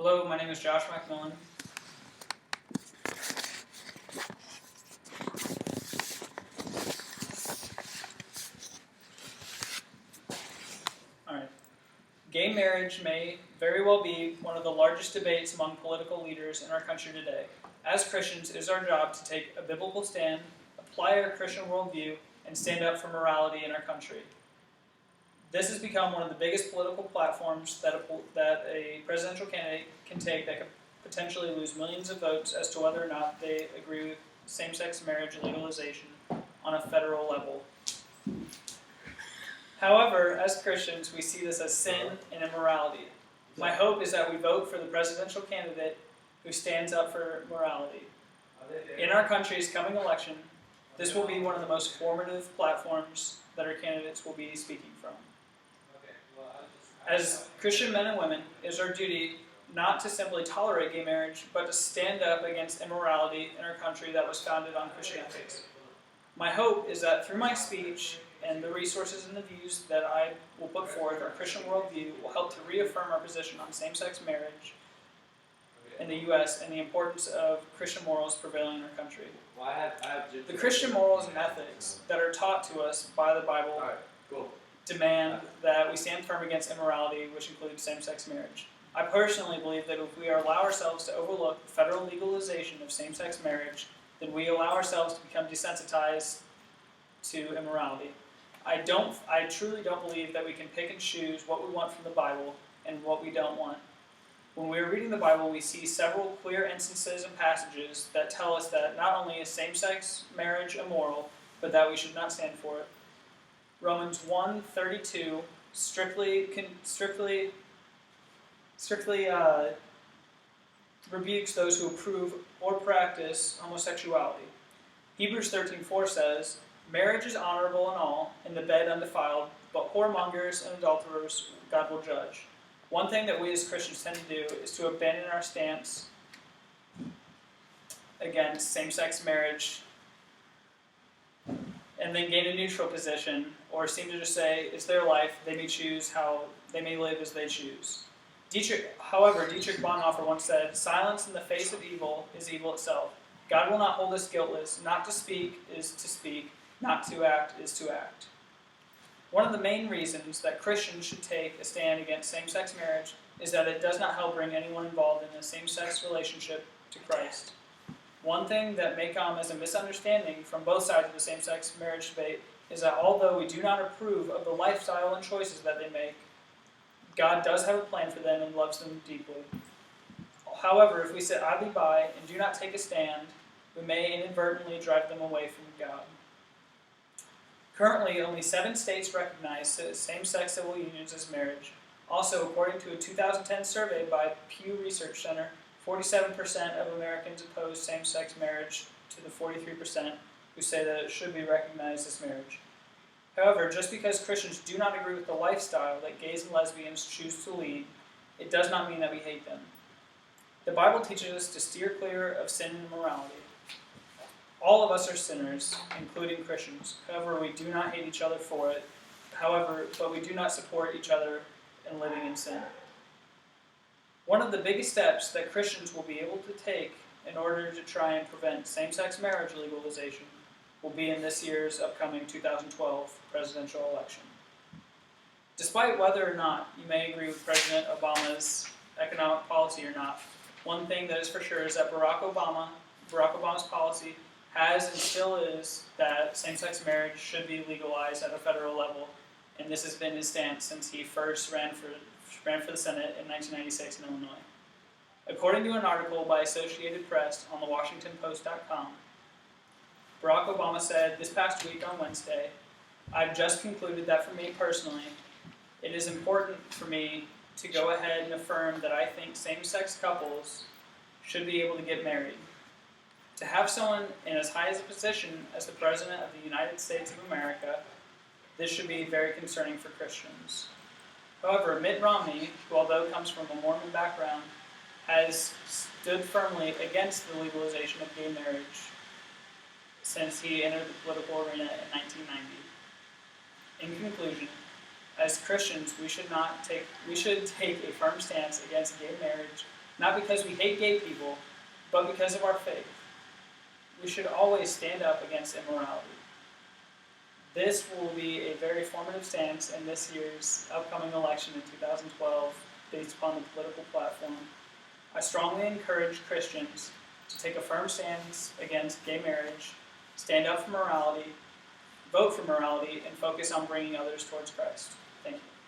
Hello, my name is Josh McMillan. Alright. Gay marriage may very well be one of the largest debates among political leaders in our country today. As Christians, it is our job to take a biblical stand, apply our Christian worldview, and stand up for morality in our country. This has become one of the biggest political platforms that a presidential candidate can take that could potentially lose millions of votes as to whether or not they agree with same-sex marriage legalization on a federal level. However, as Christians, we see this as sin and immorality. My hope is that we vote for the presidential candidate who stands up for morality. In our country's coming election, this will be one of the most formative platforms that our candidates will be speaking from. As Christian men and women, it is our duty not to simply tolerate gay marriage, but to stand up against immorality in our country that was founded on Christian ethics. My hope is that through my speech and the resources and the views that I will put forth, our Christian worldview will help to reaffirm our position on same-sex marriage in the U.S. and the importance of Christian morals prevailing in our country. The Christian morals and ethics that are taught to us by the Bible demand that we stand firm against immorality, which includes same-sex marriage. I personally believe that if we allow ourselves to overlook the federal legalization of same-sex marriage, then we allow ourselves to become desensitized to immorality. I truly don't believe that we can pick and choose what we want from the Bible and what we don't want. When we are reading the Bible, we see several clear instances and passages that tell us that not only is same-sex marriage immoral, but that we should not stand for it. Romans 1:32 strictly rebukes those who approve or practice homosexuality. Hebrews 13:4 says, "Marriage is honorable and all, and the bed undefiled, but whoremongers and adulterers God will judge." One thing that we as Christians tend to do is to abandon our stance against same-sex marriage and then gain a neutral position, or seem to just say, it's their life, they may live as they choose. Dietrich Bonhoeffer once said, "Silence in the face of evil is evil itself. God will not hold us guiltless. Not to speak is to speak. Not to act is to act." One of the main reasons that Christians should take a stand against same-sex marriage is that it does not help bring anyone involved in a same-sex relationship to Christ. One thing that may come as a misunderstanding from both sides of the same-sex marriage debate is that although we do not approve of the lifestyle and choices that they make, God does have a plan for them and loves them deeply. However, if we sit idly by and do not take a stand, we may inadvertently drive them away from God. Currently, only 7 states recognize same-sex civil unions as marriage. Also, according to a 2010 survey by Pew Research Center, 47% of Americans oppose same-sex marriage to the 43% who say that it should be recognized as marriage. However, just because Christians do not agree with the lifestyle that gays and lesbians choose to lead, it does not mean that we hate them. The Bible teaches us to steer clear of sin and immorality. All of us are sinners, including Christians. However, we do not hate each other for it. But we do not support each other in living in sin. One of the biggest steps that Christians will be able to take in order to try and prevent same-sex marriage legalization will be in this year's upcoming 2012 presidential election. Despite whether or not you may agree with President Obama's economic policy or not, one thing that is for sure is that Barack Obama's policy has and still is that same-sex marriage should be legalized at a federal level, and this has been his stance since he first ran for the Senate in 1996 in Illinois. According to an article by Associated Press on thewashingtonpost.com, Barack Obama said this past week on Wednesday, "I've just concluded that for me personally, it is important for me to go ahead and affirm that I think same-sex couples should be able to get married. To have someone in as high a position as the President of the United States of America, this should be very concerning for Christians." However, Mitt Romney, who although comes from a Mormon background, has stood firmly against the legalization of gay marriage since he entered the political arena in 1990. In conclusion, as Christians, we should take a firm stance against gay marriage not because we hate gay people, but because of our faith. We should always stand up against immorality. This will be a very formative stance in this year's upcoming election in 2012 based upon the political platform. I strongly encourage Christians to take a firm stance against gay marriage, stand up for morality, vote for morality, and focus on bringing others towards Christ. Thank you.